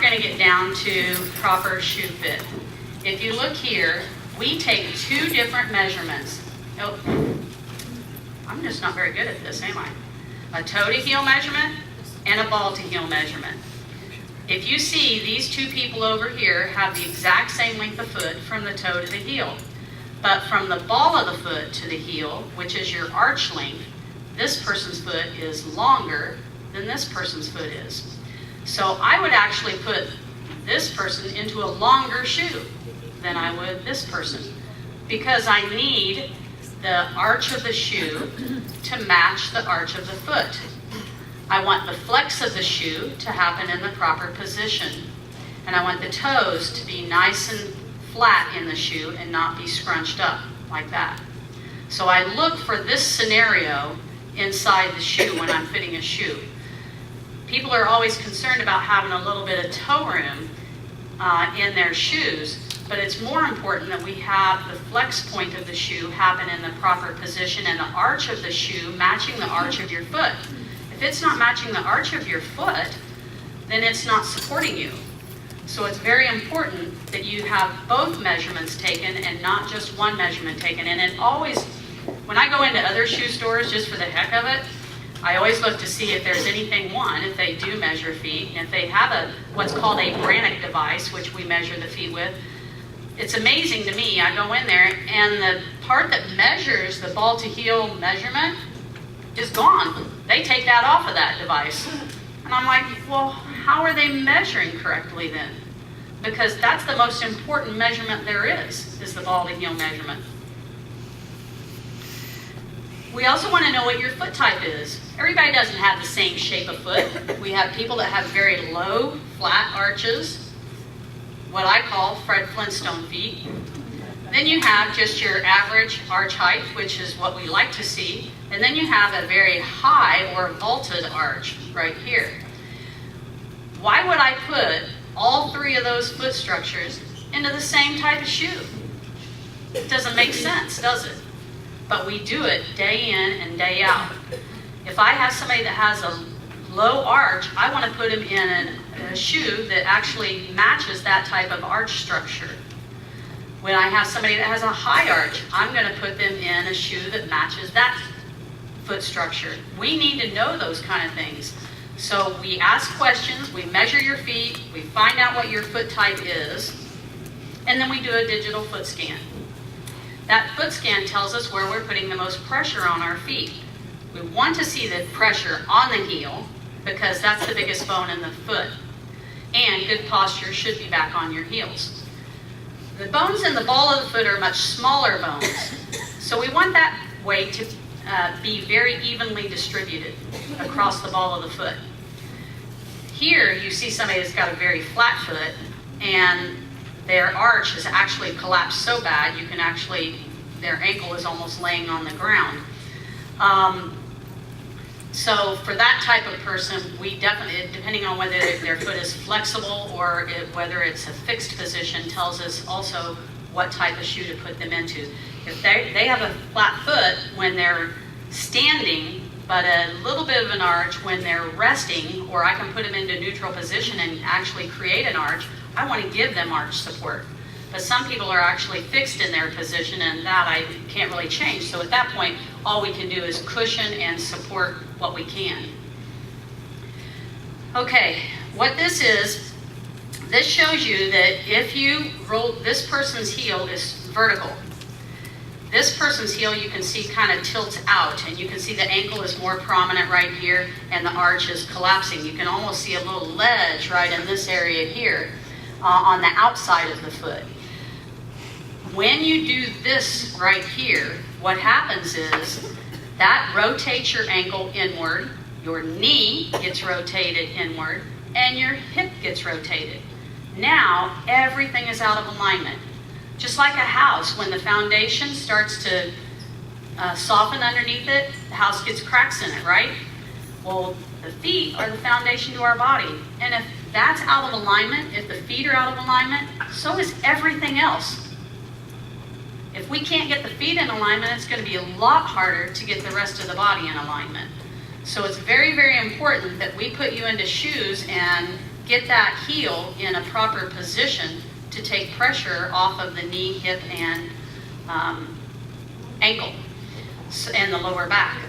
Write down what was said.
going to get down to proper shoe fit. If you look here, we take two different measurements. Oh, I'm just not very good at this, am I? A toe to heel measurement and a ball to heel measurement. If you see, these two people over here have the exact same length of foot from the toe to the heel. But from the ball of the foot to the heel, which is your arch length, this person's foot is longer than this person's foot is. So I would actually put this person into a longer shoe than I would this person, because I need the arch of the shoe to match the arch of the foot. I want the flex of the shoe to happen in the proper position. And I want the toes to be nice and flat in the shoe and not be scrunched up like that. So I look for this scenario inside the shoe when I'm fitting a shoe. People are always concerned about having a little bit of toe room in their shoes, but it's more important that we have the flex point of the shoe happen in the proper position and the arch of the shoe matching the arch of your foot. If it's not matching the arch of your foot, then it's not supporting you. So it's very important that you have both measurements taken and not just one measurement taken. And it always, when I go into other shoe stores just for the heck of it, I always look to see if there's anything, if they do measure feet, and if they have what's called a Brannock device, which we measure the feet with. It's amazing to me. I go in there and the part that measures the ball to heel measurement is gone. They take that off of that device. And I'm like, well, how are they measuring correctly then? Because that's the most important measurement there is the ball to heel measurement. We also want to know what your foot type is. Everybody doesn't have the same shape of foot. We have people that have very low, flat arches, what I call Fred Flintstone feet. Then you have just your average arch height, which is what we like to see. And then you have a very high or vaulted arch right here. Why would I put all three of those foot structures into the same type of shoe? It doesn't make sense, does it? But we do it day in and day out. If I have somebody that has a low arch, I want to put them in a shoe that actually matches that type of arch structure. When I have somebody that has a high arch, I'm going to put them in a shoe that matches that foot structure. We need to know those kind of things. So we ask questions, we measure your feet, we find out what your foot type is, and then we do a digital foot scan. That foot scan tells us where we're putting the most pressure on our feet. We want to see the pressure on the heel because that's the biggest bone in the foot. And good posture should be back on your heels. The bones in the ball of the foot are much smaller bones. So we want that weight to be very evenly distributed across the ball of the foot. Here you see somebody that's got a very flat foot and their arch is actually collapsed so bad you can actually, their ankle is almost laying on the ground. So for that type of person, we definitely, depending on whether their foot is flexible or whether it's a fixed position, tells us also what type of shoe to put them into. If they have a flat foot when they're standing, but a little bit of an arch when they're resting, or I can put them into neutral position and actually create an arch, I want to give them arch support. But some people are actually fixed in their position and that I can't really change. So at that point, all we can do is cushion and support what we can. Okay, what this is, this shows you that if you roll, this person's heel is vertical. This person's heel you can see kind of tilts out, and you can see the ankle is more prominent right here and the arch is collapsing. You can almost see a little ledge right in this area here on the outside of the foot. When you do this right here, what happens is that rotates your ankle inward, your knee gets rotated inward, and your hip gets rotated. Now everything is out of alignment. Just like a house, when the foundation starts to soften underneath it, the house gets cracks in it, right? Well, the feet are the foundation to our body. And if that's out of alignment, if the feet are out of alignment, so is everything else. If we can't get the feet in alignment, it's going to be a lot harder to get the rest of the body in alignment. So it's very, very important that we put you into shoes and get that heel in a proper position to take pressure off of the knee, hip, and ankle and the lower back.